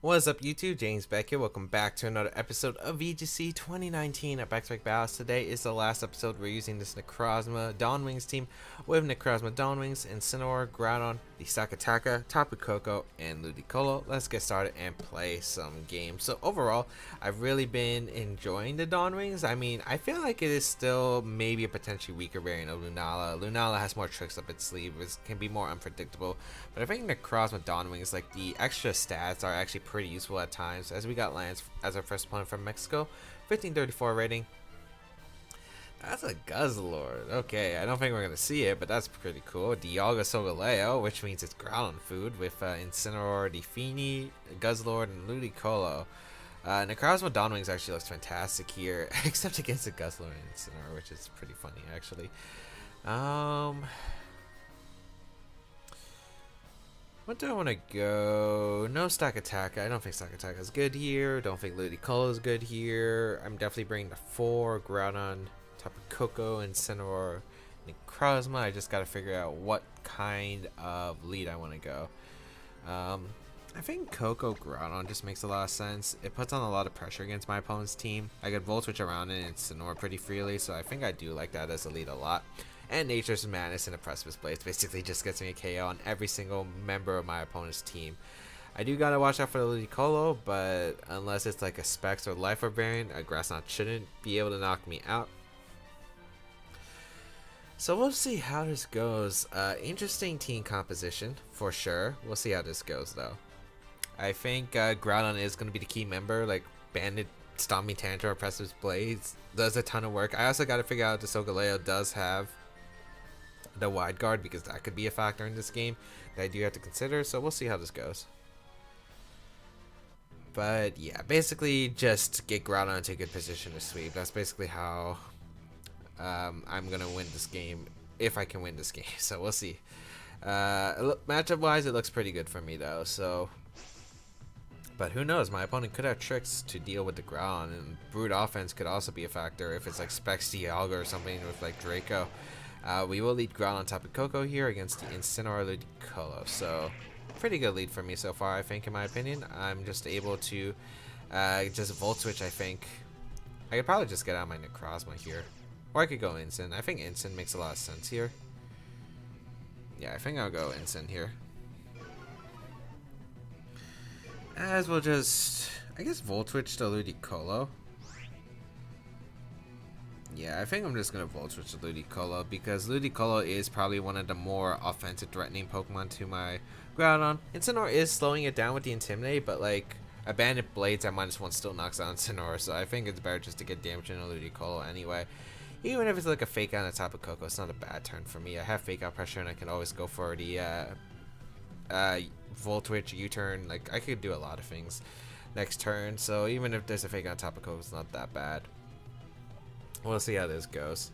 What is up YouTube, James Beck here. Welcome back to another episode of VGC 2019 at Baek Battles. Today is the last episode. We're using this Necrozma Dawn Wings team with Necrozma Dawn Wings, Incineroar, Groudon, the Sakataka, Tapu Koko, and Ludicolo. Let's get started and play some games. So overall, I've really been enjoying the Dawn Wings. I mean, I feel like it is still maybe a potentially weaker variant of Lunala. Lunala has more tricks up its sleeve, it can be more unpredictable. But I think Necrozma Dawn Wings, like the extra stats are actually pretty useful at times, as we got Lance as our first opponent from Mexico, 1534 rating. That's a Guzzlord. Okay, I don't think we're gonna see it, but that's pretty cool. Dialga Solgaleo, which means it's Groudon food, with Incineroar, Defini, Guzzlord, and Ludicolo. Necrozma Dawn Wings actually looks fantastic here, except against the Guzzlord and Incineroar, which is pretty funny actually. What do I want to go? No Stack Attack. I don't think Stack Attack is good here. Don't think Ludicolo is good here. I'm definitely bringing the 4 Groudon, Tapu Koko, and Incineroar, Necrozma. I just got to figure out what kind of lead I want to go. I think Koko Groudon just makes a lot of sense. It puts on a lot of pressure against my opponent's team. I could Volt Switch around it and Incineroar pretty freely, so I think I do like that as a lead a lot. And Nature's Madness and a Precipice Blades basically just gets me a KO on every single member of my opponent's team. I do gotta watch out for the Ludicolo, but unless it's like a Specs or Life Orb variant, a Grass Knot shouldn't be able to knock me out. So we'll see how this goes. Interesting team composition for sure. We'll see how this goes though. I think Groudon is going to be the key member. Like Bandit, Stomping Tantrum, or Precipice Blades does a ton of work. I also got to figure out if the Solgaleo does have the wide guard, because that could be a factor in this game that I do have to consider. So we'll see how this goes. But yeah, basically just get Groudon into a good position to sweep. That's basically how I'm gonna win this game, if I can win this game. So we'll see. Matchup wise, it looks pretty good for me though. So, but who knows? My opponent could have tricks to deal with the Groudon, and Brute Offense could also be a factor if it's like Specs Dialga or something with like Draco. We will lead Groudon Tapu Koko here against the Incineroar Ludicolo. So, pretty good lead for me so far, I think, in my opinion. I'm just able to just Volt Switch, I think. I could probably just get out my Necrozma here. Or I could go Incin. I think Incin makes a lot of sense here. Yeah, I think I'll go Incin here. As we'll just, I guess, Volt Switch to Ludicolo. Yeah, I think I'm just going to Volt Switch to Ludicolo, because Ludicolo is probably one of the more offensive threatening Pokemon to my Groudon. Incineroar is slowing it down with the Intimidate, but like Abandoned Blades at -1 still knocks out Incineroar, so I think it's better just to get damage into Ludicolo anyway. Even if it's like a Fake Out on top of Koko, it's not a bad turn for me. I have Fake Out pressure and I can always go for the Volt Switch, U-turn. Like, I could do a lot of things next turn, so even if there's a Fake Out on top of Koko, it's not that bad. We'll see how this goes.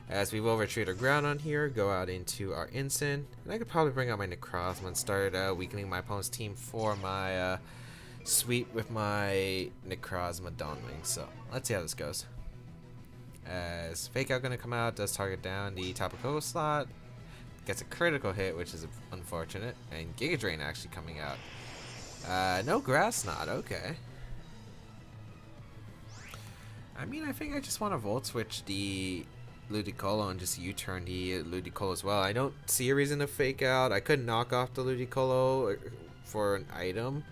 As we will retreat our Groudon here, go out into our Incin, and I could probably bring out my Necrozma and start weakening my opponent's team for my sweep with my Necrozma Dawn Wings. So let's see how this goes. As Fake Out gonna come out, does target down the Tapu Koko slot, gets a critical hit, which is unfortunate, and Giga Drain actually coming out. No Grass Knot, okay. I mean, I think I just want to Volt Switch the Ludicolo and just U-turn the Ludicolo as well. I don't see a reason to Fake Out. I could knock off the Ludicolo for an item,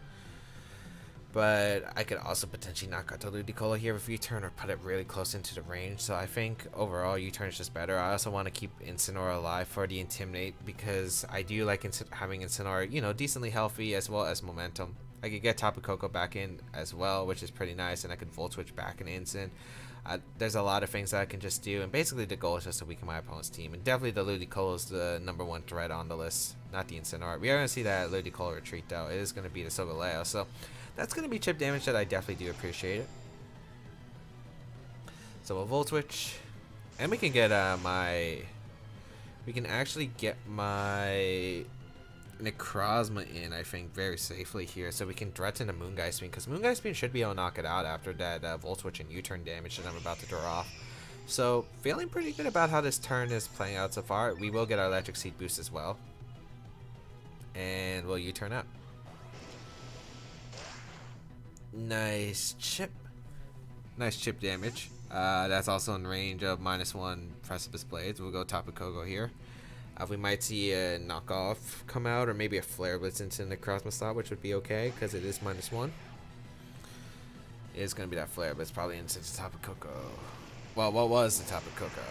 but I could also potentially knock out the Ludicolo here with U-turn or put it really close into the range. So I think overall U-turn is just better. I also want to keep Incineroar alive for the Intimidate, because I do like having Incineroar, you know, decently healthy as well as momentum. I could get Tapu Koko back in as well, which is pretty nice, and I could Volt Switch back in Incin. There's a lot of things that I can just do, and basically the goal is just to weaken my opponent's team. And definitely the Ludicolo is the #1 threat on the list, not the Incineroar. We are going to see that Ludicolo retreat though. It is going to be the Solgaleo, so that's going to be chip damage that I definitely do appreciate it. So we'll Volt Switch, and we can get we can actually get my Necrozma in, I think, very safely here, so we can threaten a Moongeist Beam, because Moongeist Beam should be able to knock it out after that Volt Switch and U-turn damage that I'm about to draw off. So feeling pretty good about how this turn is playing out so far. We will get our Electric Seed boost as well, and we'll U-turn out. Nice chip. Nice chip damage. That's also in range of -1 Precipice Blades. We'll go Tapu Koko here. We might see a knockoff come out, or maybe a Flare Blitz into the Necrozma slot, which would be okay, because it is -1. It is going to be that Flare Blitz, probably into the Tapu Koko. Well, what was the Tapu Koko?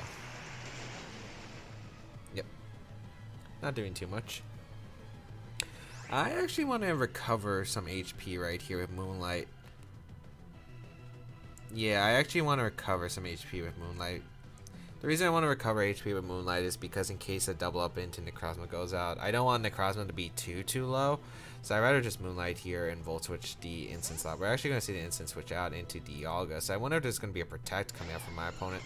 Yep. Not doing too much. I actually want to recover some HP right here with Moonlight. Yeah, I actually want to recover some HP with Moonlight. The reason I want to recover HP with Moonlight is because in case a double up into Necrozma goes out, I don't want Necrozma to be too low. So I'd rather just Moonlight here and Volt Switch the instant slot. We're actually going to see the instant switch out into Dialga. So I wonder if there's going to be a Protect coming out from my opponent.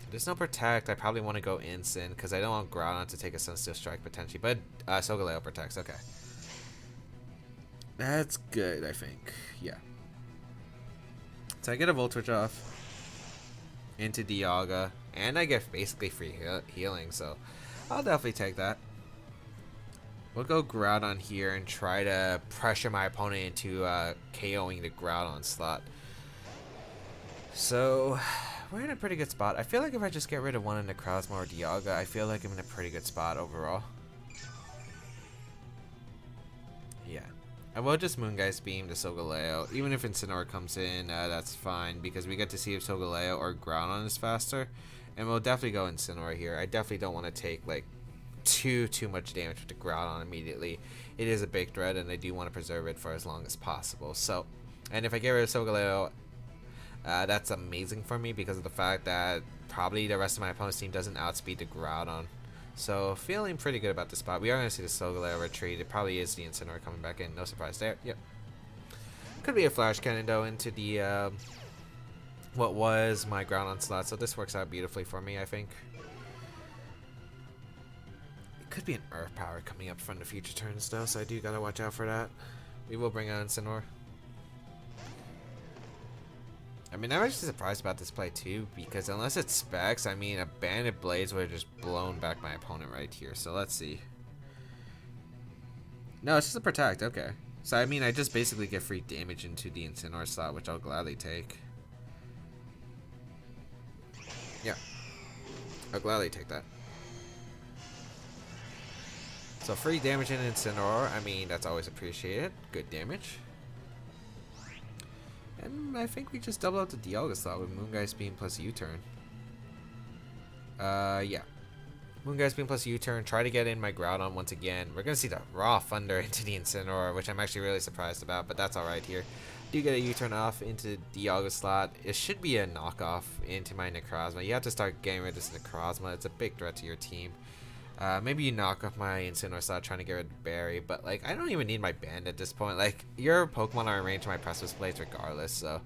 There's no Protect. I probably want to go instant because I don't want Groudon to take a Sunsteel Strike potentially. But Solgaleo protects. Okay. That's good, I think. Yeah. So I get a Volt Switch off into Dialga, and I get basically free healing, so I'll definitely take that. We'll go Groudon here and try to pressure my opponent into KOing the Groudon slot. So we're in a pretty good spot. I feel like if I just get rid of one in Necrozma or Dialga, I feel like I'm in a pretty good spot overall. Yeah. I will just Moongeist Beam to Solgaleo. Even if Incineroar comes in, that's fine, because we get to see if Solgaleo or Groudon is faster. And we'll definitely go Incineroar here. I definitely don't want to take like too much damage with the Groudon immediately. It is a big threat, and I do want to preserve it for as long as possible. So, and if I get rid of Solgaleo, that's amazing for me because of the fact that probably the rest of my opponent's team doesn't outspeed the Groudon. So, feeling pretty good about this spot. We are going to see the Solgaleo retreat. It probably is the Incineroar coming back in. No surprise there. Yep. Could be a Flash Cannon, though, into the, what was my Groudon slot. So, this works out beautifully for me, I think. It could be an Earth Power coming up from the future turns, though. So, I do got to watch out for that. We will bring out Incineroar. I mean, I'm actually surprised about this play too, because unless it's specs, I mean, a Banded Blades would have just blown back my opponent right here. So let's see. No, it's just a Protect. Okay. So I mean, I just basically get free damage into the Incineroar slot, which I'll gladly take. Yeah. I'll gladly take that. So free damage in Incineroar, I mean, that's always appreciated. Good damage. And I think we just double out the Dialga slot with Moongeist Beam plus U-Turn. Yeah. Moongeist Beam plus U-Turn. Try to get in my Groudon once again. We're going to see the Raw Thunder into the Incineroar, which I'm actually really surprised about, but that's alright here. Do get a U-Turn off into the Dialga slot. It should be a knockoff into my Necrozma. You have to start getting rid of this Necrozma. It's a big threat to your team. Maybe you knock off my Incineroar slot trying to get rid of Barry, but like I don't even need my Band at this point. Like your Pokemon are in range of my Precipice Blades regardless, so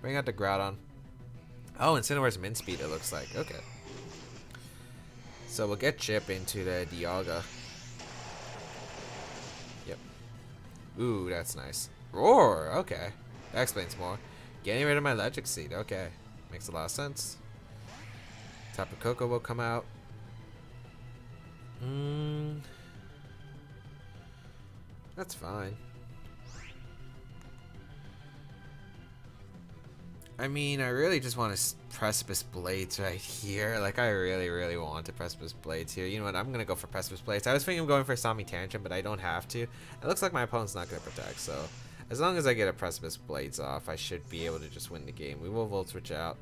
bring out the Groudon. Oh, Incineroar's min speed, it looks like. Okay. So we'll get Chip into the Dialga. Yep. Ooh, that's nice. Roar, okay. That explains more. Getting rid of my Electric Seed, okay. Makes a lot of sense. Tapu Koko will come out. That's fine. I mean, I really just want to Precipice Blades right here. Like, I really want to Precipice Blades here. You know what? I'm going to go for Precipice Blades. I was thinking of going for Sami Tantrum, but I don't have to. It looks like my opponent's not going to protect, so as long as I get a Precipice Blades off, I should be able to just win the game. We will Volt Switch out.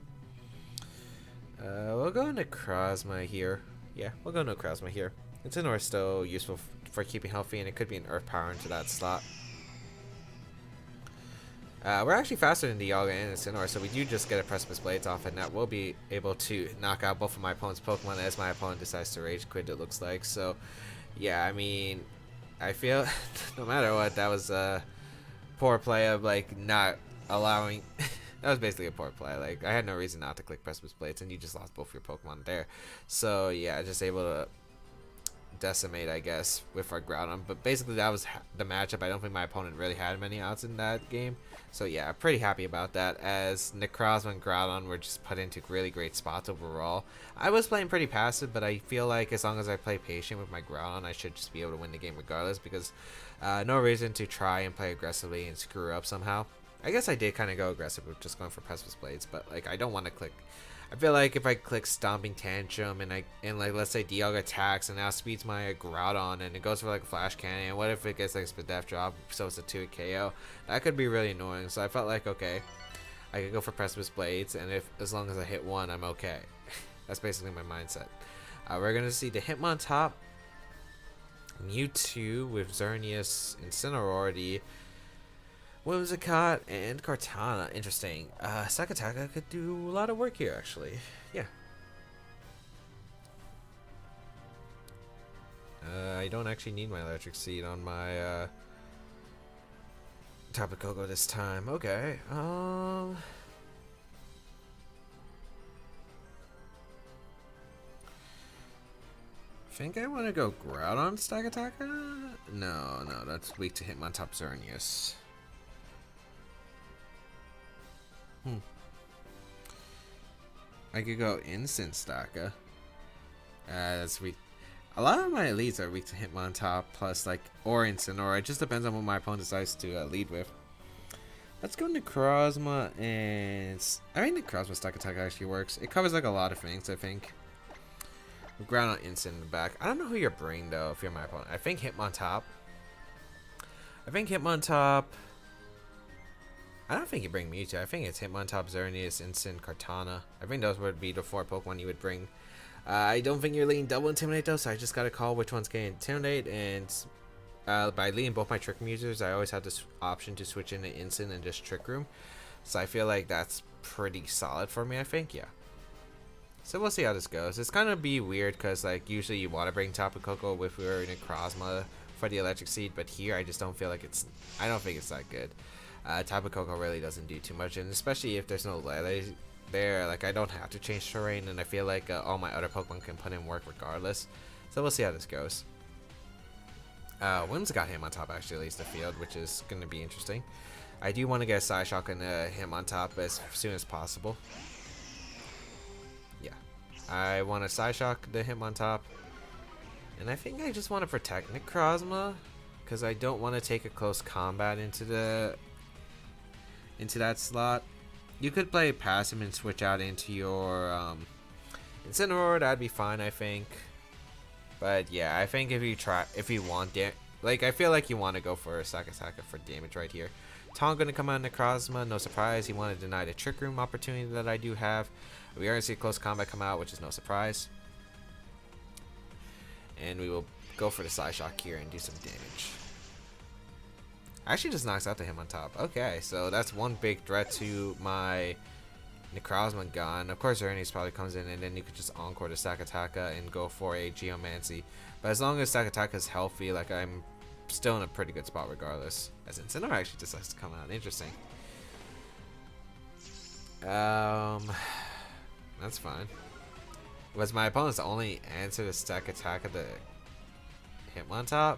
We'll go Necrozma here. Yeah, we'll go Necrozma here. Incineroar is still useful for keeping healthy, and it could be an Earth Power into that slot. We're actually faster than Dialga and Incineroar, so we do just get a Precipice Blades off, and that will be able to knock out both of my opponent's Pokemon as my opponent decides to Rage Quit, it looks like. So, yeah, I mean, I feel no matter what, that was a poor play of, like, not allowing... That was basically a poor play. Like, I had no reason not to click Precipice Blades, and you just lost both your Pokemon there. So, yeah, just able to decimate, I guess, with our Groudon. But basically, that was the matchup. I don't think my opponent really had many outs in that game. So yeah, pretty happy about that, as Necrozma and Groudon were just put into really great spots overall. I was playing pretty passive, but I feel like as long as I play patient with my Groudon, I should just be able to win the game regardless, because no reason to try and play aggressively and screw up somehow. I guess I did kind of go aggressive with just going for Precipice Blades, but like I don't want to click. I feel like if I click Stomping Tantrum and like let's say Dialga attacks and now speeds my Groudon and it goes for like a Flash Cannon, and what if it gets like a Spadef drop, so it's a 2 KO? That could be really annoying. So I felt like, okay, I could go for Precipice Blades, and as long as I hit one, I'm okay. That's basically my mindset. We're gonna see the Hitmontop, Mewtwo with Xerneas, Incineroar, Whimsicott, and Kartana. Interesting. Sakataka could do a lot of work here, actually. Yeah. I don't actually need my Electric Seed on my Tapu Koko this time. Okay. I think I want to go Groudon Stakataka? No, that's weak to Hitmontop Xerneas. I could go Instant Staka. That's weak. A lot of my elites are weak to Hitmontop plus like or Instant, or it just depends on what my opponent decides to lead with. Let's go Necrozma, and I think Necrozma Stack Attack actually works. It covers like a lot of things, I think. Ground on Instant in the back. I don't know who you're bringing though if you're my opponent. I think Hitmontop. I don't think you bring Mewtwo. I think it's Hitmontop, Xerneas, Instant, Kartana. I think those would be the 4 Pokemon you would bring. I don't think you're leading Double Intimidate though, so I just gotta call which one's getting Intimidate. And by leading both my Trick Room users, I always have this option to switch into Instant and just Trick Room. So I feel like that's pretty solid for me, I think, yeah. So we'll see how this goes. It's gonna be weird because like usually you want to bring Tapu Koko with your Necrozma for the Electric Seed, but here I just don't feel like I don't think it's that good. Tapu Koko really doesn't do too much, and especially if there's no leather there, like I don't have to change terrain, and I feel like all my other Pokemon can put in work regardless. So we'll see how this goes. Whimsicott got him on top actually leads the field, which is going to be interesting. I do want to get a Psyshock and him on top as soon as possible. Yeah, I want to Psyshock the him on top, and I think I just want to protect Necrozma because I don't want to take a close combat into that slot. You could play passive and switch out into your Incineroar. That'd be fine, I think. But yeah, I think if you want like I feel like you want to go for a Sakataka for damage right here. Taunt gonna come out Necrozma, no surprise. He wanted to deny the Trick Room opportunity that I do have. We are gonna see close combat come out, which is no surprise. And we will go for the Psyshock here and do some damage. Actually just knocks out the him on top. Okay, so that's one big threat to my Necrozma gone. Of course Xerneas probably comes in, and then you could just encore the Sakataka and go for a Geomancy. But as long as Sakataka is healthy, like I'm still in a pretty good spot regardless. As Incineroar actually decides to come out. Interesting. That's fine. Was my opponent's only answer to Sakataka the Hitmontop?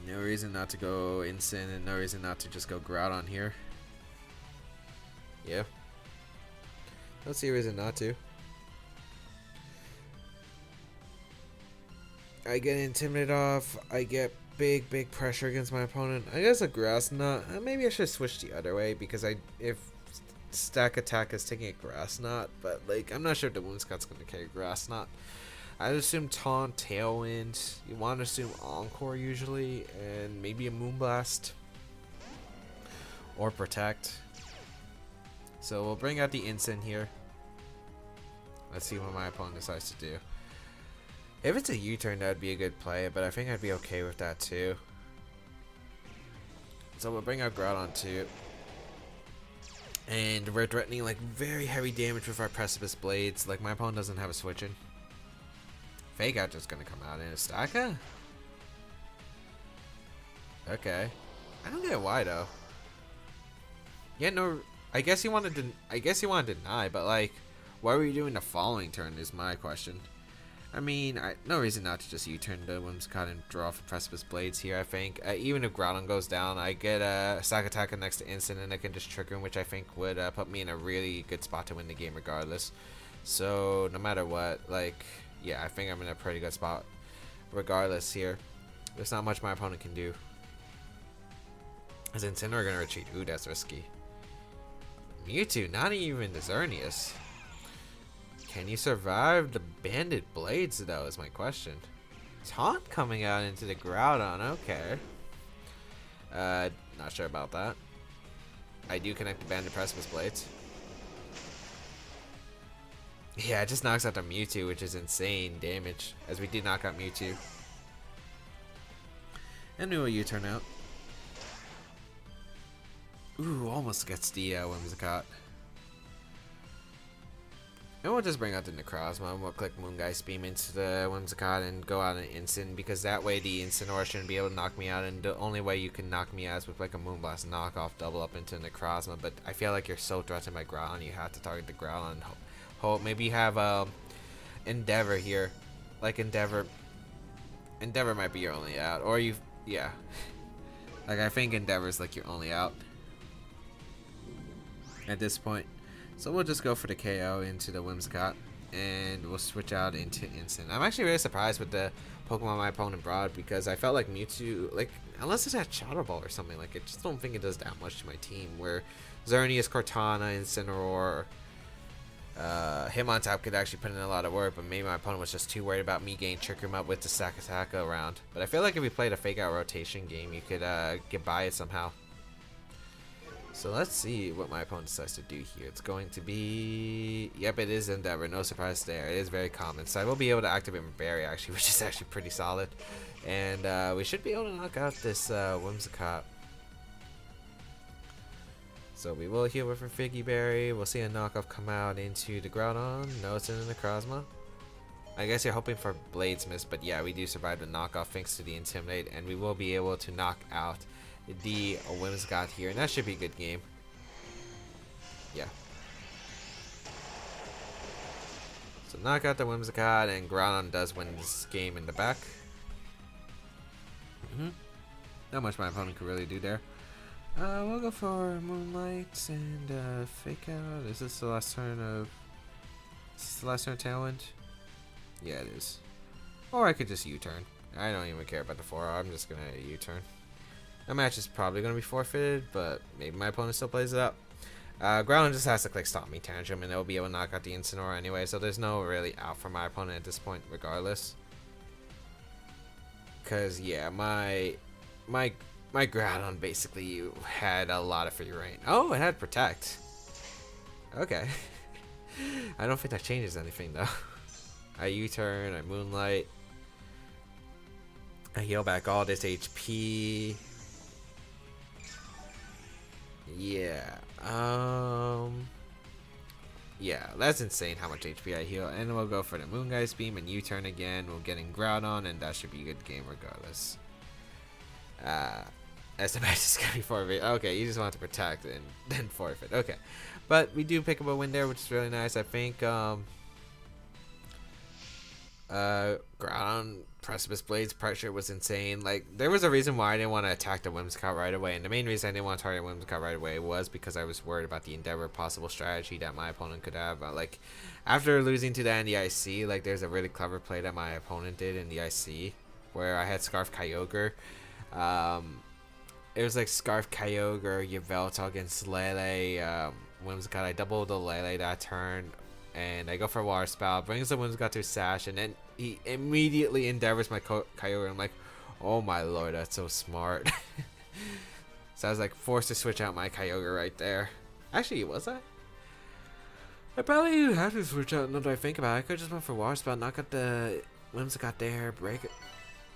No reason not to go Instant, and no reason not to just go Groudon here. Yeah. Don't see a reason not to. I get Intimidate off. I get big pressure against my opponent. I guess a Grass Knot. Maybe I should switch the other way because if Stack Attack is taking a Grass Knot, but like I'm not sure if the Whimsicott's going to carry Grass Knot. I'd assume Taunt, Tailwind. You want to assume Encore usually, and maybe a Moonblast or Protect. So we'll bring out the Instant here. Let's see what my opponent decides to do. If it's a U-turn, that'd be a good play, but I think I'd be okay with that too. So we'll bring out Groudon too. And we're threatening like very heavy damage with our Precipice Blades. Like my opponent doesn't have a switch in. Fake Out just gonna come out in a Staka? Okay. I don't get why though. Yeah, no, I guess you want to deny, but like What were you doing the following turn is my question. I mean, no reason not to just U-turn the Whimsicott and draw for Precipice Blades here, I think. Even if Groudon goes down, I get a Sakataka next to Instant and I can just trigger him, which I think would put me in a really good spot to win the game regardless. So, no matter what, like, yeah, I think I'm in a pretty good spot regardless here. There's not much my opponent can do. Is Incineroar gonna retreat? Ooh, that's risky. Mewtwo, not even the Xerneas. Can you survive the Banded Blades, though, is my question. Taunt coming out into the Groudon, okay. Not sure about that. I do connect the Banded Precipice Blades. Yeah, it just knocks out the Mewtwo, which is insane damage, as we did knock out Mewtwo. And we will U-turn out. Ooh, almost gets the Whimsicott. And we'll just bring out the Necrozma and we'll click Moongeist Beam into the Whimsicott and go out an instant, because that way the Incineroar shouldn't be able to knock me out, and the only way you can knock me out is with like a Moonblast knockoff double up into Necrozma. But I feel like you're so threatened by Groudon, you have to target the Groudon and hope. Maybe you have Endeavor here. Like Endeavor might be your only out, or yeah. Like I think Endeavor's like your only out at this point. So we'll just go for the KO into the Whimsicott, and we'll switch out into Instant. I'm actually really surprised with the Pokemon my opponent brought, because I felt like Mewtwo, like, unless it's at Shadow Ball or something, like, I just don't think it does that much to my team, where Xerneas, Cortana, Incineroar, Hitmontop could actually put in a lot of work, but maybe my opponent was just too worried about me getting Trick Room up with the Sakataka around. But I feel like if we played a fake out rotation game, you could get by it somehow. So let's see what my opponent decides to do here. It's going to be... Yep, it is Endeavor. No surprise there. It is very common. So I will be able to activate my Berry, actually, which is actually pretty solid. And we should be able to knock out this Whimsicott. So we will heal with a Figgy Berry. We'll see a knockoff come out into the Groudon. No, it's in the Necrozma. I guess you're hoping for Blades Miss, but yeah, we do survive the knockoff thanks to the Intimidate, and we will be able to knock out the Whimsicott here, and that should be a good game. Yeah. So knock out the Whimsicott, and Groudon does win this game in the back. Not much my opponent could really do there. We'll go for Moonlight and Fake Out. Is this the last turn of... Is this the last turn of Tailwind? Yeah, it is. Or I could just U-turn. I don't even care about the 4. I'm just gonna U-turn. The match is probably going to be forfeited, but maybe my opponent still plays it up. Groudon just has to click Stop Me Tantrum, and it'll be able to knock out the Incineroar anyway, so there's no really out for my opponent at this point, regardless. Because, yeah, my Groudon basically had a lot of free reign. Oh, it had Protect. Okay. I don't think that changes anything, though. I U-turn, I Moonlight. I heal back all this HP. Yeah, yeah, that's insane how much HP I heal. And we'll go for the Moongeist Beam and U-turn again. We'll get in Groudon, and that should be a good game regardless. As the match is going to be forfeit. Okay, you just want to protect and then forfeit. Okay, but we do pick up a win there, which is really nice. I think Groudon Precipice Blades pressure was insane. Like, there was a reason why I didn't want to attack the Whimsicott right away, and the main reason I didn't want to target Whimsicott right away was because I was worried about the Endeavor possible strategy that my opponent could have. Like, after losing to that in the IC, like, there's a really clever play that my opponent did in the IC where I had Scarf Kyogre. It was like Scarf Kyogre, Yveltal against Lele, Whimsicott. I doubled the Lele that turn, and I go for a Water Spout, brings the Whimsicott to Sash, and then he immediately Endeavors my Kyogre. I'm like, oh my lord, that's so smart. So I was like forced to switch out my Kyogre right there. Actually, was I probably didn't have to switch out now that I think about it. I could just went for Water Spout, knock out the Whimsicott there, break it,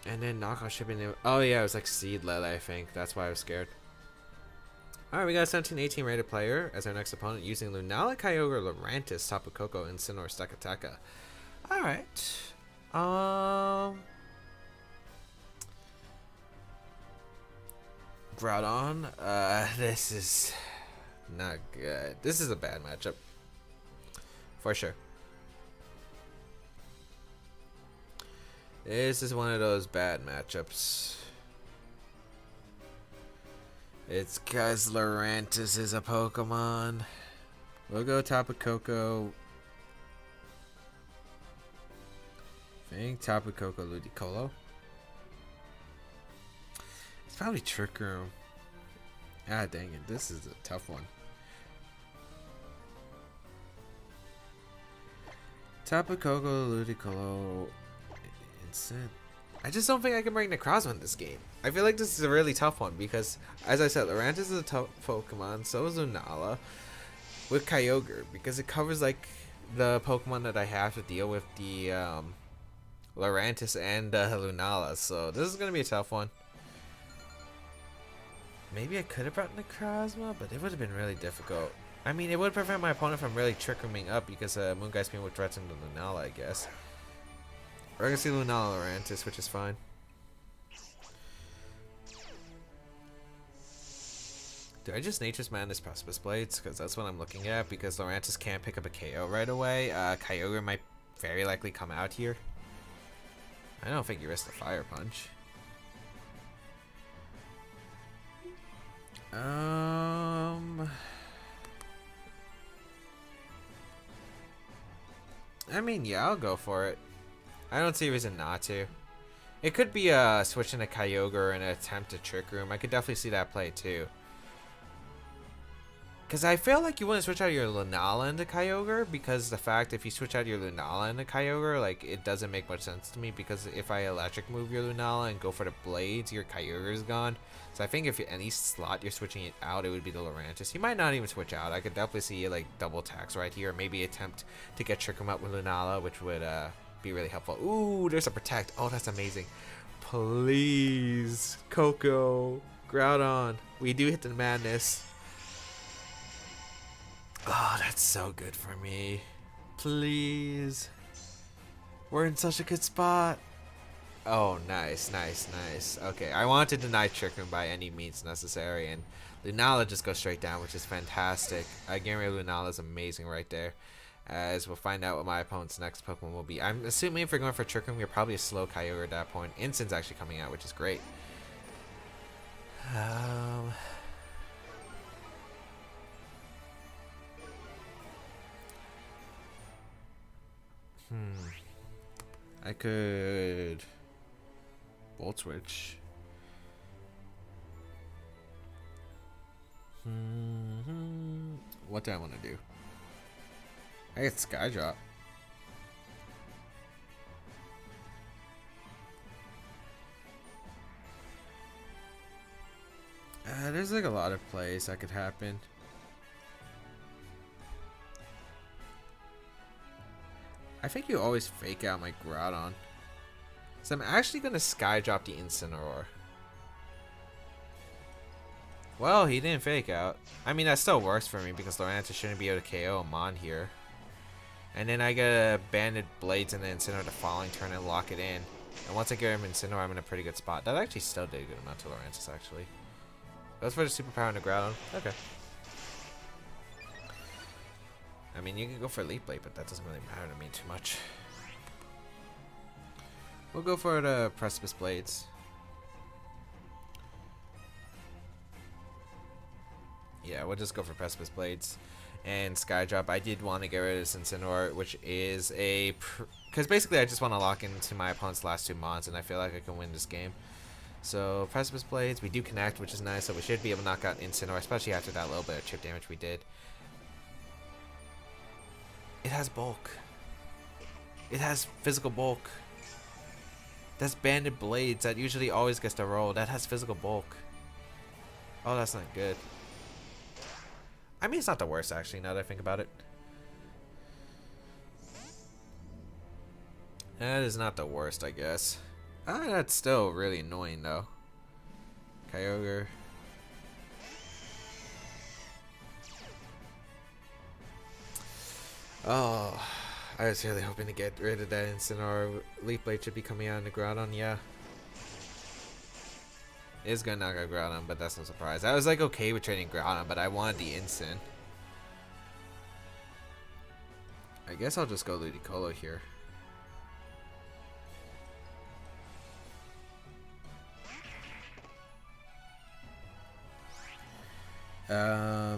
and then knock out shipping. Oh yeah, it was like Seed Lele, I think. That's why I was scared. Alright, we got a 17-18 rated player as our next opponent using Lunala, Kyogre, Lurantis, Tapu Koko, and Incineroar Stakataka. Alright. Groudon. This is not good. This is a bad matchup For sure. This is one of those bad matchups. It's because Lurantis is a Pokemon. We'll go Tapu Koko. I think Tapu Koko Ludicolo. It's probably Trick Room. Ah, dang it. This is a tough one. Tapu Koko Ludicolo. Insane. I just don't think I can bring Necrozma in this game. I feel like this is a really tough one because, as I said, Lurantis is a tough Pokemon. So is Lunala. With Kyogre, because it covers like the Pokemon that I have to deal with, the Lurantis and Lunala. So this is gonna be a tough one. Maybe I could have brought Necrozma, but it would have been really difficult. I mean, it would prevent my opponent from really trick-rooming up because Moongeist Beam would threaten the Lunala, I guess. We're gonna see Lunala Lurantis, which is fine. Do I just Nature's Madness Precipice Blades? Because that's what I'm looking at, because Lurantis can't pick up a KO right away. Kyogre might very likely come out here. I don't think you risk the Fire Punch. I mean, yeah, I'll go for it. I don't see a reason not to. It could be switching to Kyogre and an attempt to Trick Room. I could definitely see that play too. Because I feel like you want to switch out your Lunala into Kyogre, because the fact if you switch out your Lunala into Kyogre, like, it doesn't make much sense to me, because if I electric move your Lunala and go for the blades, your Kyogre is gone. So I think if any slot you're switching it out, it would be the Lurantis. You might not even switch out. I could definitely see like double attacks right here, or maybe attempt to get Trick Room out with Lunala, which would be really helpful. Ooh, there's a Protect. Oh, that's amazing. Please, Coco, Groudon. We do hit the madness. Oh, that's so good for me. Please. We're in such a good spot. Oh, nice, nice, nice. Okay, I want to deny Trick Room by any means necessary, and Lunala just goes straight down, which is fantastic. I guarantee Lunala is amazing right there, as we'll find out what my opponent's next Pokemon will be. I'm assuming if we're going for Trick Room, you're probably a slow Kyogre at that point. Instant's actually coming out, which is great. I could Volt Switch. What do I want to do? I get Sky Drop. There's like a lot of plays that could happen. I think you always fake out my Groudon. So I'm actually going to Sky Drop the Incineroar. Well, he didn't fake out. I mean, that still works for me because Lurantis shouldn't be able to KO him on here. And then I get a Banded Blades and then Incineroar the following turn and lock it in. And once I get him Incineroar, I'm in a pretty good spot. That actually still did a good amount to Lurantis, actually. Goes for the Superpower on the Groudon. Okay. I mean, you can go for Leaf Blade, but that doesn't really matter to me too much. We'll go for the Precipice Blades. Yeah, we'll just go for Precipice Blades. And Sky Drop. I did want to get rid of this Incineroar, which is a... Because basically I just want to lock into my opponent's last two mons, and I feel like I can win this game. So, Precipice Blades, we do connect, which is nice, so we should be able to knock out Incineroar, especially after that little bit of chip damage we did. It has bulk. It has physical bulk. That's Banded Blades. That usually always gets the roll. That has physical bulk. Oh, that's not good. I mean, it's not the worst, actually, now that I think about it. That is not the worst, I guess. That's still really annoying, though. Kyogre. Oh, I was really hoping to get rid of that Incineroar. Leaf Blade should be coming out in the Groudon, yeah. It's gonna knock out Groudon, but that's no surprise. I was like okay with trading Groudon, but I wanted the Incin. I guess I'll just go Ludicolo here.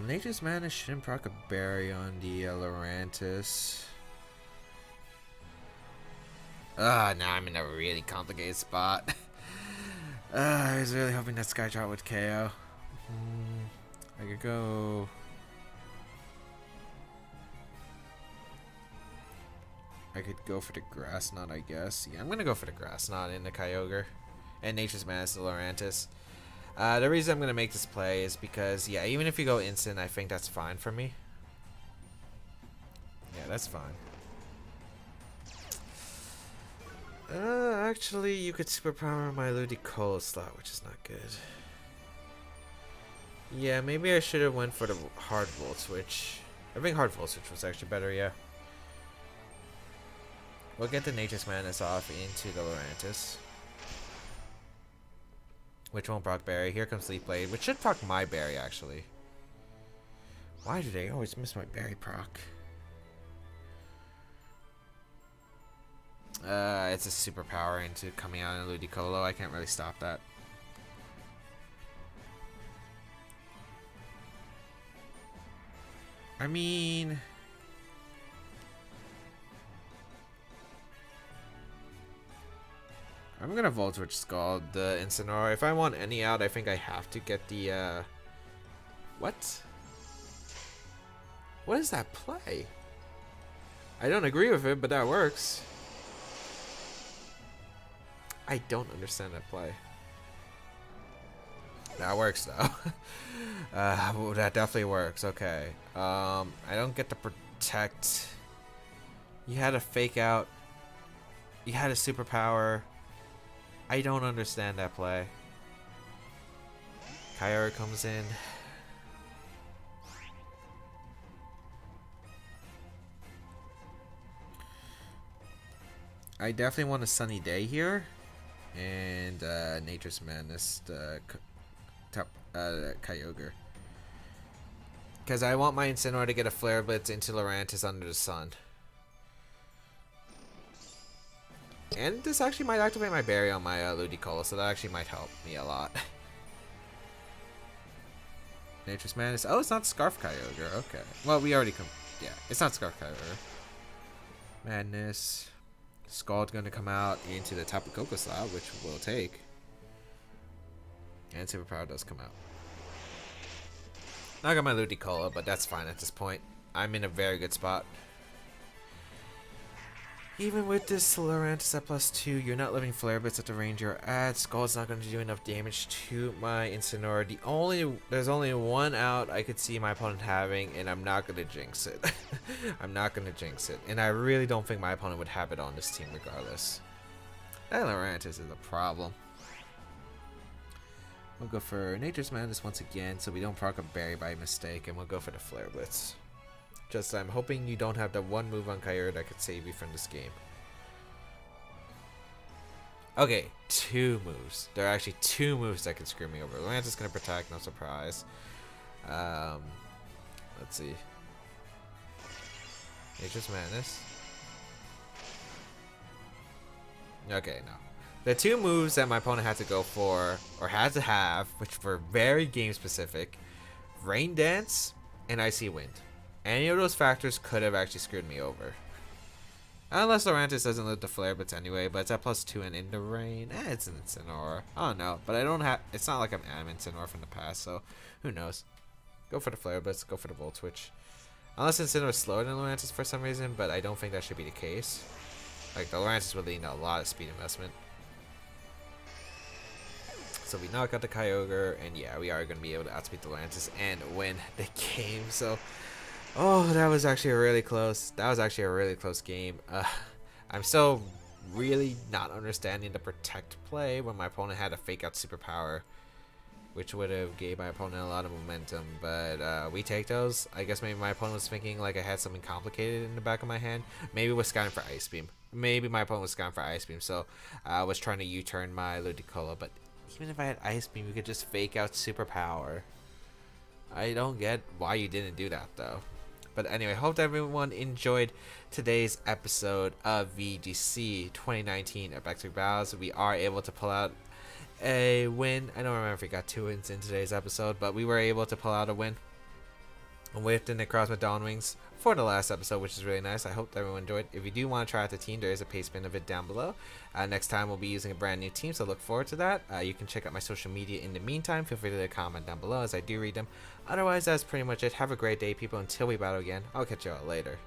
Nature's Madness shouldn't proc a berry on the Lurantis. Now I'm in a really complicated spot. I was really hoping that Skyshot would KO. I could go. I could go for the Grass Knot, I guess. Yeah, I'm gonna go for the Grass Knot in the Kyogre. And Nature's Madness the Lurantis. The reason I'm gonna make this play is because, yeah, even if you go instant, I think that's fine for me. Yeah, that's fine. Actually, you could superpower my Ludicolo slot, which is not good. Yeah, maybe I should have went for the hard Volt Switch. I think hard Volt Switch was actually better, yeah. We'll get the Nature's Madness off into the Lurantis, which won't proc Berry. Here comes Leaf Blade, which should proc my Berry, actually. Why do they always miss my Berry proc? It's a superpower into coming out in Ludicolo. I can't really stop that. I mean, I'm gonna Volt Switch Scald the Incineroar. If I want any out, I think I have to get the what? What is that play? I don't agree with it, but that works. I don't understand that play. That works though. That definitely works. Okay. I don't get to protect. You had a fake out. You had a superpower. I don't understand that play. Kyogre comes in. I definitely want a Sunny Day here. And Nature's Madness, the Kyogre. Because I want my Incineroar to get a Flare Blitz into Lurantis under the sun. And this actually might activate my Berry on my Ludicolo, so that actually might help me a lot. Nature's Madness. Oh, it's not Scarf Kyogre. Okay. Well, we already come. Yeah, it's not Scarf Kyogre. Madness. Scald's going to come out into the Tapu Koko slot, which we'll take. And Superpower does come out. I got my Ludicolo, but that's fine at this point. I'm in a very good spot. Even with this Lurantis at +2, you're not living Flare Blitz at the range you're at. Scald's not going to do enough damage to my Incineroar. There's only one out I could see my opponent having, and I'm not going to jinx it. I'm not going to jinx it. And I really don't think my opponent would have it on this team regardless. That Lurantis is a problem. We'll go for Nature's Madness once again, so we don't proc a Berry by mistake, and we'll go for the Flare Blitz. Just I'm hoping you don't have the one move on Kyogre that could save you from this game. Okay, 2 moves. There are actually 2 moves that can screw me over. Lurantis is going to protect, no surprise. Let's see. Nature's Madness. Okay, no. The 2 moves that my opponent had to go for, or had to have, which were very game specific, Rain Dance and Icy Wind. Any of those factors could have actually screwed me over. Unless Lurantis doesn't live the Flare Blitz anyway, but it's at +2 and in the rain. It's an Incineroar. I don't know, but I don't have. It's not like I'm Incineroar from the past, so who knows? Go for the Flare Blitz. Go for the Volt Switch. Unless Incineroar is slower than Lurantis for some reason, but I don't think that should be the case. Like the Lurantis would need a lot of speed investment. So we knock out the Kyogre, and yeah, we are going to be able to outspeed the Lurantis and win the game. So. Oh, that was actually really close. That was actually a really close game. I'm still really not understanding the protect play when my opponent had a fake out superpower, which would have gave my opponent a lot of momentum. But we take those. I guess maybe my opponent was thinking like I had something complicated in the back of my hand. Maybe it was scouting for Ice Beam. Maybe my opponent was scouting for Ice Beam, so I was trying to U-turn my Ludicolo. But even if I had Ice Beam, you could just fake out superpower. I don't get why you didn't do that though. But anyway, hope everyone enjoyed today's episode of VGC 2019 at Baek Battles. We are able to pull out a win. I don't remember if we got 2 wins in today's episode, but we were able to pull out a win with the Necrozma Dawn Wings for the last episode, which is really nice. I hope everyone enjoyed. If you do want to try out the team, there is a paste bin of it down below. Next time we'll be using a brand new team, so look forward to that. You can check out my social media in the meantime. Feel free to leave a comment down below as I do read them. Otherwise, that's pretty much it. Have a great day, people. Until we battle again, I'll catch you all later.